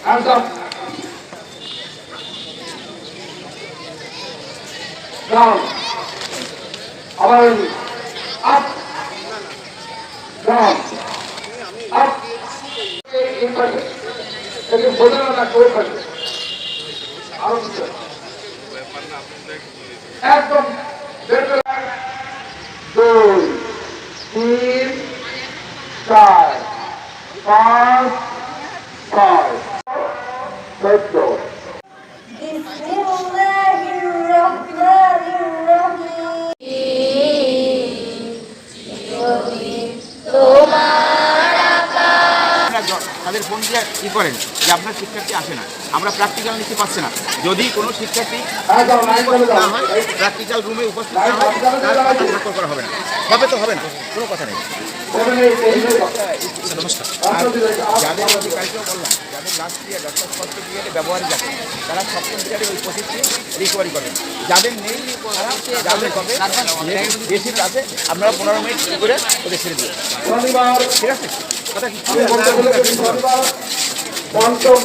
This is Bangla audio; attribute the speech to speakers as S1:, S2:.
S1: Hands up. Down. Away. Up. Down. Up. Impressive. It is better than a goal pass. একদম দুই তিন চার পাঁচ ছয় চোদ্দ
S2: তাদের ফোন দিয়ে কি করেন যে আপনার শিক্ষার্থী আসে না, আমরা প্র্যাকটিক্যাল নিতে পারছি না। যদি কোনো শিক্ষার্থী না হয়, প্র্যাকটিক্যাল রুমে উপস্থিত না হয়, তার স্বাক্ষর করা হবে না। হবে তো হবে না, কোনো কথা নেই। নমস্কার। যাদের অধিকারীকেও বললাম, যাদের লাস্ট ইয়ার ডক্টর ফার্স্ট ইয়ারে ব্যবহারিক আছে, তারা সপ্তম ইয়ারে ওই পঁচিশটি রিকভারি করবেন। যাদের নেই, যাদের কবে বেশি আছে, আপনারা 15 মিনিট করে ওদের ছেড়ে দিন, ঠিক আছে? কথা কি
S1: পঞ্চম